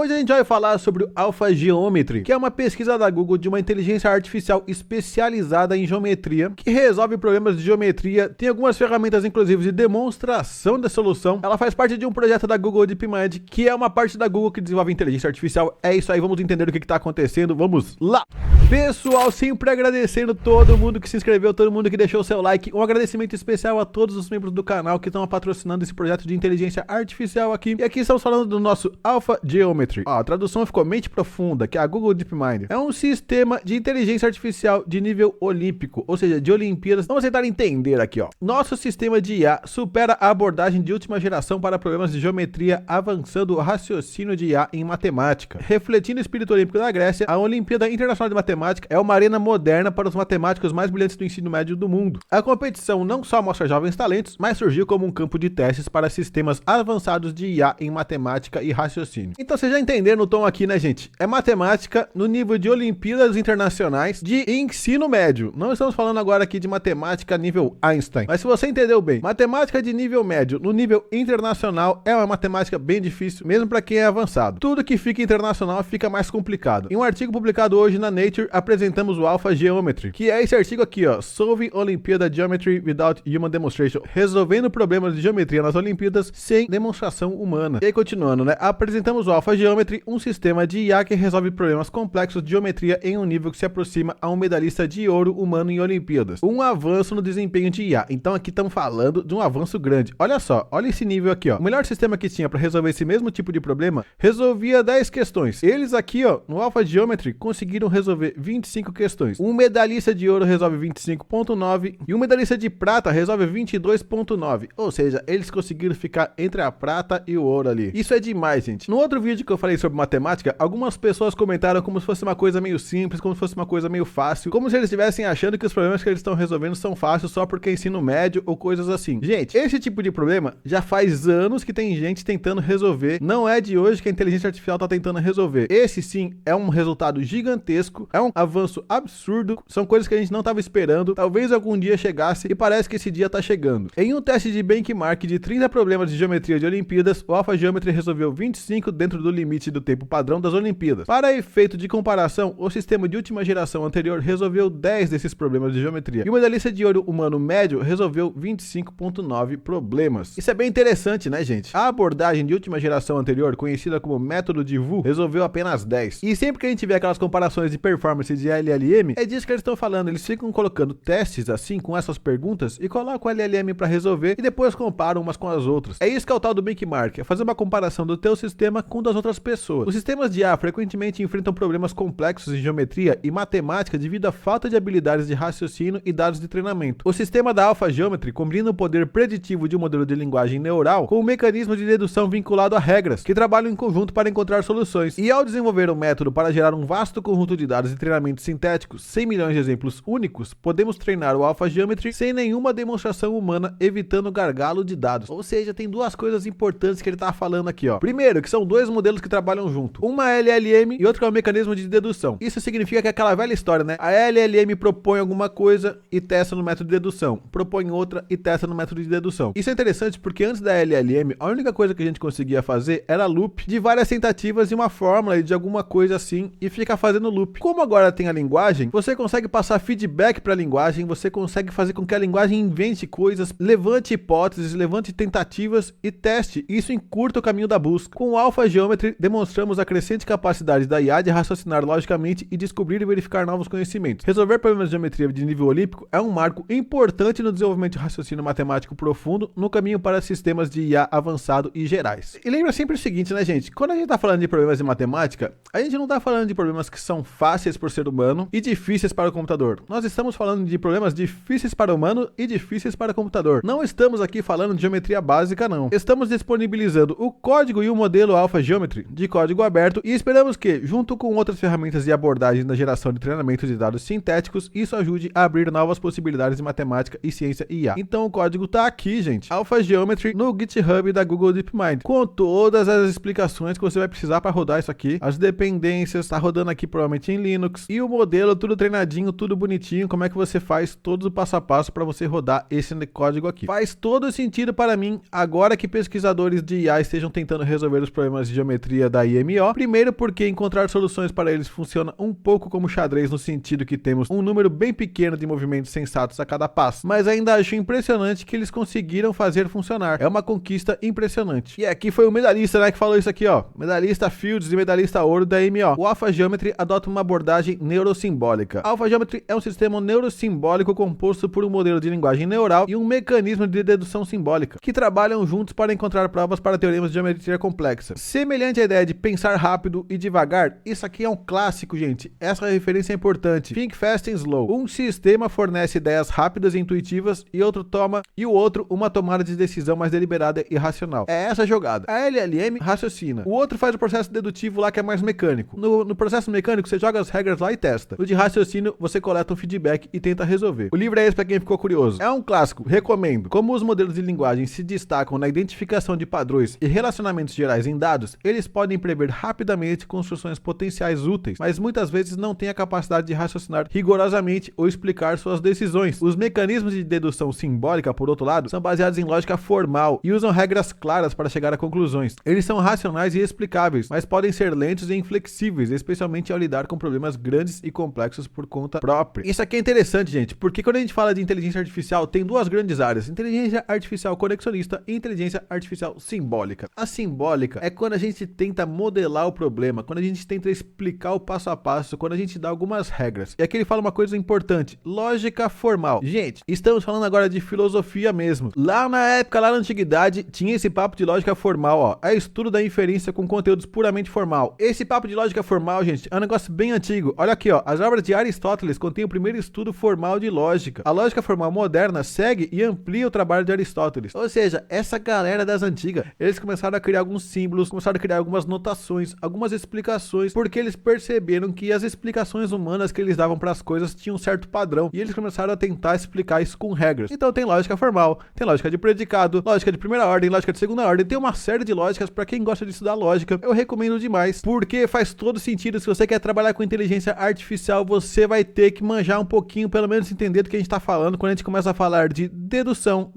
Hoje a gente vai falar sobre o AlphaGeometry, que é uma pesquisa da Google de uma inteligência artificial especializada em geometria, que resolve problemas de geometria, tem algumas ferramentas inclusive de demonstração da solução. Ela faz parte de um projeto da Google DeepMind, que é uma parte da Google que desenvolve inteligência artificial. É isso aí, vamos entender o que está acontecendo, vamos lá! Pessoal, sempre agradecendo todo mundo que se inscreveu, todo mundo que deixou o seu like, um agradecimento especial a todos os membros do canal que estão patrocinando esse projeto de inteligência artificial aqui. E aqui estamos falando do nosso AlphaGeometry. A tradução ficou mente profunda, que é a Google DeepMind. É um sistema de inteligência artificial de nível olímpico, ou seja, de Olimpíadas. Vamos tentar entender aqui, ó. Nosso sistema de IA supera a abordagem de última geração para problemas de geometria, avançando o raciocínio de IA em matemática. Refletindo o espírito olímpico da Grécia, a Olimpíada Internacional de Matemática é uma arena moderna para os matemáticos mais brilhantes do ensino médio do mundo. A competição não só mostra jovens talentos, mas surgiu como um campo de testes para sistemas avançados de IA em matemática e raciocínio. Então vocês já entenderam o tom aqui, né, gente? É matemática no nível de Olimpíadas Internacionais de ensino médio. Não estamos falando agora aqui de matemática nível Einstein. Mas se você entendeu bem, matemática de nível médio no nível internacional é uma matemática bem difícil, mesmo para quem é avançado. Tudo que fica internacional fica mais complicado. Em um artigo publicado hoje na Nature, apresentamos o AlphaGeometry, que é esse artigo aqui, ó, Solving Olympiad Geometry Without Human Demonstration, resolvendo problemas de geometria nas Olimpíadas sem demonstração humana. E aí, continuando, né, apresentamos o AlphaGeometry, um sistema de IA que resolve problemas complexos de geometria em um nível que se aproxima a um medalhista de ouro humano em Olimpíadas. Um avanço no desempenho de IA. Então aqui estamos falando de um avanço grande. Olha só, olha esse nível aqui, ó. O melhor sistema que tinha para resolver esse mesmo tipo de problema resolvia 10 questões. Eles aqui, ó, no AlphaGeometry conseguiram resolver 25 questões. Um medalhista de ouro resolve 25.9 e um medalhista de prata resolve 22.9. Ou seja, eles conseguiram ficar entre a prata e o ouro ali. Isso é demais, gente. No outro vídeo que eu falei sobre matemática, algumas pessoas comentaram como se fosse uma coisa meio simples, como se fosse uma coisa meio fácil, como se eles estivessem achando que os problemas que eles estão resolvendo são fáceis só porque é ensino médio ou coisas assim. Gente, esse tipo de problema já faz anos que tem gente tentando resolver. Não é de hoje que a inteligência artificial está tentando resolver. Esse sim é um resultado gigantesco, é um avanço absurdo, são coisas que a gente não estava esperando, talvez algum dia chegasse e parece que esse dia está chegando. Em um teste de benchmark de 30 problemas de geometria de Olimpíadas, o AlphaGeometry resolveu 25 dentro do limite do tempo padrão das Olimpíadas. Para efeito de comparação, o sistema de última geração anterior resolveu 10 desses problemas de geometria e o medalhista de ouro humano médio resolveu 25.9 problemas. Isso é bem interessante, né, gente? A abordagem de última geração anterior, conhecida como método de Wu, resolveu apenas 10. E sempre que a gente vê aquelas comparações de performance de LLM, é disso que eles estão falando. Eles ficam colocando testes assim, com essas perguntas, e colocam o LLM para resolver e depois comparam umas com as outras. É isso que é o tal do benchmark, é fazer uma comparação do teu sistema com das outras pessoas. Os sistemas de IA frequentemente enfrentam problemas complexos em geometria e matemática devido à falta de habilidades de raciocínio e dados de treinamento. O sistema da AlphaGeometry combina o poder preditivo de um modelo de linguagem neural com um mecanismo de dedução vinculado a regras, que trabalham em conjunto para encontrar soluções. E ao desenvolver um método para gerar um vasto conjunto de dados de treinamento sintéticos, 100 milhões de exemplos únicos, podemos treinar o AlphaGeometry sem nenhuma demonstração humana, evitando gargalo de dados. Ou seja, tem duas coisas importantes que ele está falando aqui, ó. Primeiro, que são dois modelos que trabalham junto. Uma é LLM e outra é um mecanismo de dedução. Isso significa que é aquela velha história, né? A LLM propõe alguma coisa e testa no método de dedução. Propõe outra e testa no método de dedução. Isso é interessante porque antes da LLM, a única coisa que a gente conseguia fazer era loop de várias tentativas de uma fórmula e de alguma coisa assim e ficar fazendo loop. Como agora tem a linguagem, você consegue passar feedback para a linguagem, você consegue fazer com que a linguagem invente coisas, levante hipóteses, levante tentativas e teste. Isso encurta o caminho da busca. Com o AlphaGeometry, demonstramos a crescente capacidade da IA de raciocinar logicamente e descobrir e verificar novos conhecimentos. Resolver problemas de geometria de nível olímpico é um marco importante no desenvolvimento de raciocínio matemático profundo no caminho para sistemas de IA avançado e gerais. E lembra sempre o seguinte, né, gente? Quando a gente está falando de problemas de matemática, a gente não está falando de problemas que são fáceis por ser humano e difíceis para o computador. Nós estamos falando de problemas difíceis para o humano e difíceis para o computador. Não estamos aqui falando de geometria básica, não. Estamos disponibilizando o código e o modelo AlphaGeometry de código aberto e esperamos que, junto com outras ferramentas de abordagem na geração de treinamento de dados sintéticos, isso ajude a abrir novas possibilidades de matemática e ciência e IA. Então o código tá aqui, gente. AlphaGeometry no GitHub da Google DeepMind, com todas as explicações que você vai precisar para rodar isso aqui. As dependências, tá rodando aqui provavelmente em Linux. Linux e o modelo tudo treinadinho, tudo bonitinho, como é que você faz todo o passo a passo para você rodar esse código aqui. Faz todo sentido para mim agora que pesquisadores de IA estejam tentando resolver os problemas de geometria da IMO. Primeiro porque encontrar soluções para eles funciona um pouco como xadrez no sentido que temos um número bem pequeno de movimentos sensatos a cada passo, mas ainda acho impressionante que eles conseguiram fazer funcionar. É uma conquista impressionante. E aqui foi o medalhista, né, que falou isso aqui, ó. Medalhista Fields e medalhista ouro da IMO. O Alpha Geometry adota uma abordagem neurosimbólica. Alpha Geometry é um sistema neurosimbólico composto por um modelo de linguagem neural e um mecanismo de dedução simbólica, que trabalham juntos para encontrar provas para teoremas de geometria complexa. Semelhante à ideia de pensar rápido e devagar, isso aqui é um clássico, gente. Essa referência é importante. Think fast and slow. Um sistema fornece ideias rápidas e intuitivas e o outro uma tomada de decisão mais deliberada e racional. É essa a jogada. A LLM raciocina. O outro faz o processo dedutivo lá que é mais mecânico. No processo mecânico, você joga as regras lá e testa. No de raciocínio, você coleta um feedback e tenta resolver. O livro é esse para quem ficou curioso. É um clássico, recomendo. Como os modelos de linguagem se destacam na identificação de padrões e relacionamentos gerais em dados, eles podem prever rapidamente construções potenciais úteis, mas muitas vezes não têm a capacidade de raciocinar rigorosamente ou explicar suas decisões. Os mecanismos de dedução simbólica, por outro lado, são baseados em lógica formal e usam regras claras para chegar a conclusões. Eles são racionais e explicáveis, mas podem ser lentos e inflexíveis, especialmente ao lidar com problemas grandes e complexos por conta própria. Isso aqui é interessante, gente, porque quando a gente fala de inteligência artificial, tem duas grandes áreas: inteligência artificial conexionista e inteligência artificial simbólica. A simbólica é quando a gente tenta modelar o problema, quando a gente tenta explicar o passo a passo, quando a gente dá algumas regras. E aqui ele fala uma coisa importante: lógica formal. Gente, estamos falando agora de filosofia mesmo. Lá na época, lá na antiguidade, tinha esse papo de lógica formal, ó. É estudo da inferência com conteúdos puramente formal. Esse papo de lógica formal, gente, é um negócio bem antigo. Olha aqui, ó. As obras de Aristóteles contêm o primeiro estudo formal de lógica. A lógica formal moderna segue e amplia o trabalho de Aristóteles. Ou seja, essa galera das antigas, eles começaram a criar alguns símbolos, começaram a criar algumas notações, algumas explicações, porque eles perceberam que as explicações humanas que eles davam para as coisas tinham um certo padrão, e eles começaram a tentar explicar isso com regras. Então tem lógica formal, tem lógica de predicado, lógica de primeira ordem, lógica de segunda ordem, tem uma série de lógicas. Para quem gosta de estudar lógica, eu recomendo demais, porque faz todo sentido. Se você quer trabalhar com inteligência artificial, você vai ter que manjar um pouquinho, pelo menos entender do que a gente está falando. Quando a gente começa a falar de dedução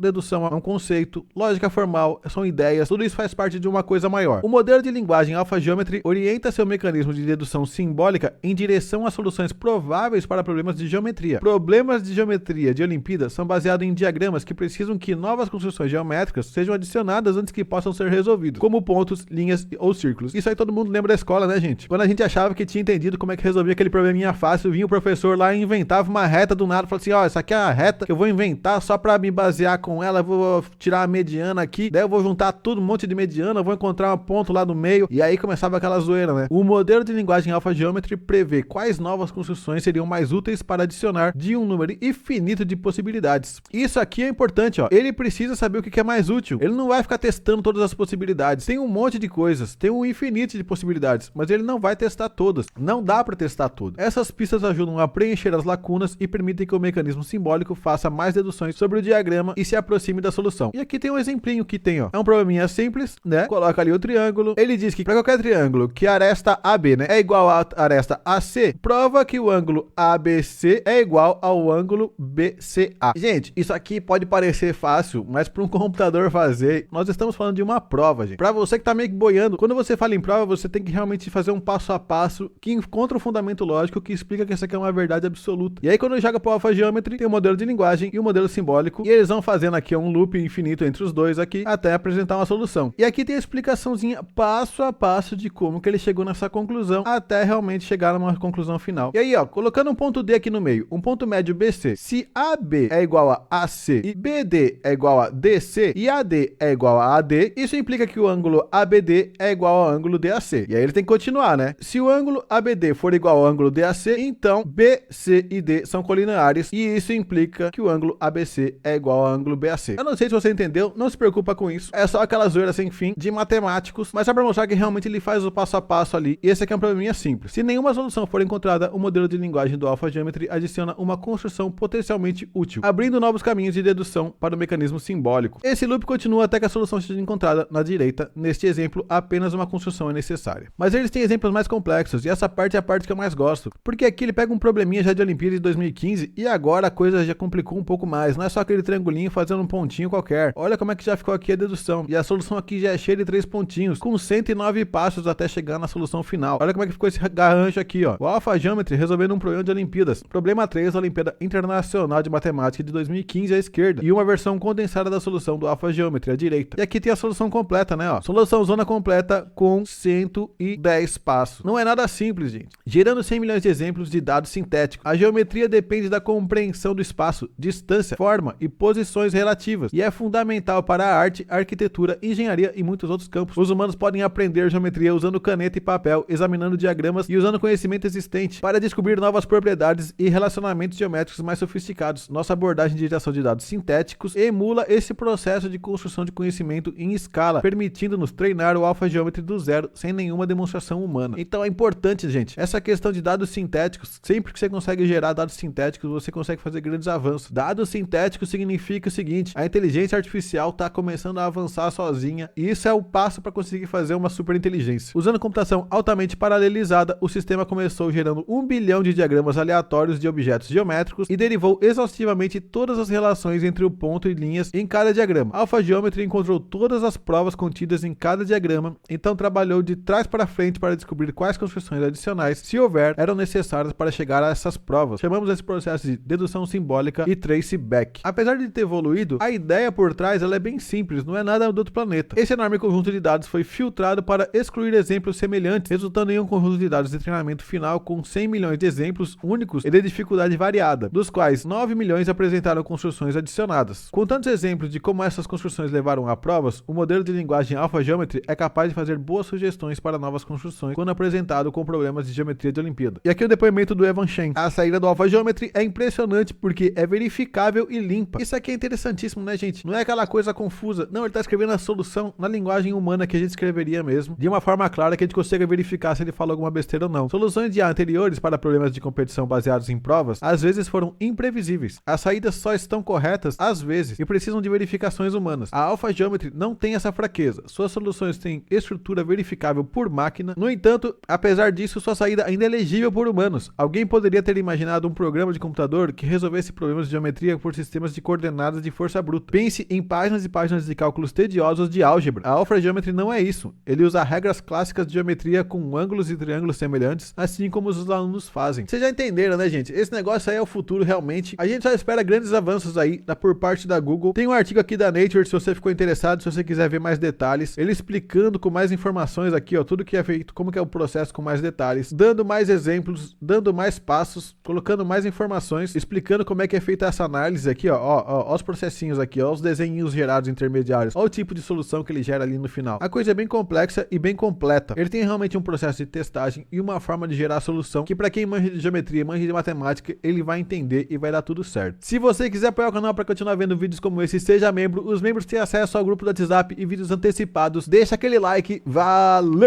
é um conceito, lógica formal são ideias, tudo isso faz parte de uma coisa maior. O modelo de linguagem Alpha Geometry orienta seu mecanismo de dedução simbólica em direção a soluções prováveis para problemas de geometria. Problemas de geometria de Olimpíada são baseados em diagramas que precisam que novas construções geométricas sejam adicionadas antes que possam ser resolvidos, como pontos, linhas ou círculos. Isso aí todo mundo lembra da escola, né, gente? Quando a gente achava que tinha entendido como é que resolvia aquele probleminha fácil, vinha o professor lá e inventava uma reta do nada, falava assim: ó, essa aqui é a reta que eu vou inventar só pra me basear com ela, eu vou tirar a mediana aqui, daí eu vou juntar tudo, um monte de mediana, eu vou encontrar um ponto lá no meio, e aí começava aquela zoeira, né? O modelo de linguagem Alpha Geometry prevê quais novas construções seriam mais úteis para adicionar de um número infinito de possibilidades. Isso aqui é importante, ó. Ele precisa saber o que é mais útil. Ele não vai ficar testando todas as possibilidades. Tem um monte de coisas, tem um infinito de possibilidades, mas ele não vai testar todas. Não dá para testar todas. Essas pistas ajudam a preencher as lacunas e permitem que o mecanismo simbólico faça mais deduções sobre o diagrama e se aproxime da solução. E aqui tem um exemplinho que tem, ó. É um probleminha simples, né? Coloca ali o triângulo. Ele diz que para qualquer triângulo que a aresta AB, né, é igual à aresta AC, prova que o ângulo ABC é igual ao ângulo BCA. Gente, isso aqui pode parecer fácil, mas para um computador fazer, nós estamos falando de uma prova, gente. Para você que tá meio que boiando, quando você fala em prova, você tem que realmente fazer um passo a passo que encontra um fundamento lógico que explica que essa aqui é uma verdade absoluta. E aí quando joga pro Alpha Geometry, tem o modelo de linguagem e o modelo simbólico, e eles vão fazendo aqui um loop infinito entre os dois aqui, até apresentar uma solução. E aqui tem a explicaçãozinha passo a passo de como que ele chegou nessa conclusão, até realmente chegar numa conclusão final. E aí, ó, colocando um ponto D aqui no meio, um ponto médio BC, se AB é igual a AC e BD é igual a DC e AD é igual a AD, isso implica que o ângulo ABD é igual ao ângulo DAC. E aí ele tem que continuar, né? Se o ângulo ABD for igual ao ângulo DAC, então BC e D são colineares, e isso implica que o ângulo ABC é igual ao ângulo BAC. Eu não sei se você entendeu, não se preocupa com isso. É só aquela zoeira sem fim de matemáticos, mas só pra mostrar que realmente ele faz o passo a passo ali. E esse aqui é um probleminha simples. Se nenhuma solução for encontrada, o modelo de linguagem do Alpha Geometry adiciona uma construção potencialmente útil, abrindo novos caminhos de dedução para o mecanismo simbólico. Esse loop continua até que a solução seja encontrada na direita. Neste exemplo, apenas uma construção é necessária. Mas eles têm exemplos mais complexos, e essa parte é a parte que eu mais gosto. Porque aqui ele pega um probleminha já de Olimpíada de 2015 e agora a coisa já complicou um pouco mais. Não é só aquele triangulinho fazendo um pontinho qualquer. Olha como é que já ficou aqui a dedução. E a solução aqui já é cheia de 3 pontinhos, com 109 passos até chegar na solução final. Olha como é que ficou esse garrancho aqui, ó. O Alpha Geometry resolvendo um problema de Olimpíadas. Problema 3 da Olimpíada Internacional de Matemática de 2015 à esquerda. E uma versão condensada da solução do Alpha Geometry à direita. E aqui tem a solução completa, né, ó. Solução zona completa com 110 passos. Não é nada simples, gente. Gerando 100 milhões de exemplos de dados sintéticos. A geometria depende da compreensão do espaço, distância, forma e posições relativas. E é fundamental para a arte, arquitetura, engenharia e muitos outros campos. Os humanos podem aprender geometria usando caneta e papel, examinando diagramas e usando conhecimento existente para descobrir novas propriedades e relacionamentos geométricos mais sofisticados. Nossa abordagem de geração de dados sintéticos emula esse processo de construção de conhecimento em escala, permitindo-nos treinar o Alpha Geometry do zero, sem nenhuma demonstração humana. Então é importante, gente, essa questão de dados sintéticos. Sempre que você consegue gerar dados sintéticos, você consegue fazer grandes avanços. Dados sintéticos significa o seguinte: a inteligência artificial está começando a avançar sozinha, e isso é o passo para conseguir fazer uma super inteligência. Usando computação altamente paralelizada, o sistema começou gerando 1 bilhão de diagramas aleatórios de objetos geométricos e derivou exaustivamente todas as relações entre o ponto e linhas em cada diagrama. Alpha Geometry encontrou todas as provas contidas em cada diagrama, então trabalhou de trás para frente para descobrir quais construções adicionais, se houver, eram necessárias para chegar a essas provas. Chamamos esse processo de dedução simbólica e traceback. Apesar de ter evoluído, a ideia por trás ela é bem simples, não é nada do outro planeta. Esse enorme conjunto de dados foi filtrado para excluir exemplos semelhantes, resultando em um conjunto de dados de treinamento final com 100 milhões de exemplos únicos e de dificuldade variada, dos quais 9 milhões apresentaram construções adicionadas. Com tantos exemplos de como essas construções levaram a provas, o modelo de linguagem Alpha Geometry é capaz de fazer boas sugestões para novas construções quando apresentado com problemas de geometria de Olimpíada. E aqui o depoimento do Evan Shen. A saída do Alpha Geometry é impressionante porque é verificável e limpa. Isso aqui é interessantíssimo, né, gente? Não é aquela coisa confusa. Não, ele está escrevendo a solução na linguagem humana que a gente escreveria mesmo, de uma forma clara que a gente consiga verificar se ele falou alguma besteira ou não. Soluções de IA anteriores para problemas de competição baseados em provas, às vezes foram imprevisíveis. As saídas só estão corretas, às vezes, e precisam de verificações humanas. A Alpha Geometry não tem essa fraqueza. Suas soluções têm estrutura verificável por máquina. No entanto, apesar disso, sua saída ainda é legível por humanos. Alguém poderia ter imaginado um programa de computador que resolvesse problemas de geometria por sistemas de coordenadas de força bruta. Pense em páginas e páginas de cálculos tediosos de álgebra. A Alpha Geometry não é isso. Ele usa regras clássicas de geometria com ângulos e triângulos semelhantes, assim como os alunos fazem. Vocês já entenderam, né, gente? Esse negócio aí é o futuro, realmente. A gente só espera grandes avanços aí por parte da Google. Tem um artigo aqui da Nature, se você ficou interessado, se você quiser ver mais detalhes, ele explicando com mais informações aqui, ó, tudo que é feito, como que é o processo com mais detalhes, dando mais exemplos, dando mais passos, colocando mais informações, explicando como é que é feita essa análise aqui, ó, os processinhos aqui, ó, os desenhos gerados intermediários, ó, o tipo de solução que ele gera ali no final. A coisa é bem complexa e bem completa. Ele tem realmente um processo de testagem e uma forma de gerar a solução que para quem manja de geometria, manja de matemática, ele vai entender e vai dar tudo certo. Se você quiser apoiar o canal para continuar vendo vídeos como esse, seja membro. Os membros têm acesso ao grupo do WhatsApp e vídeos antecipados. Deixa aquele like. Valeu!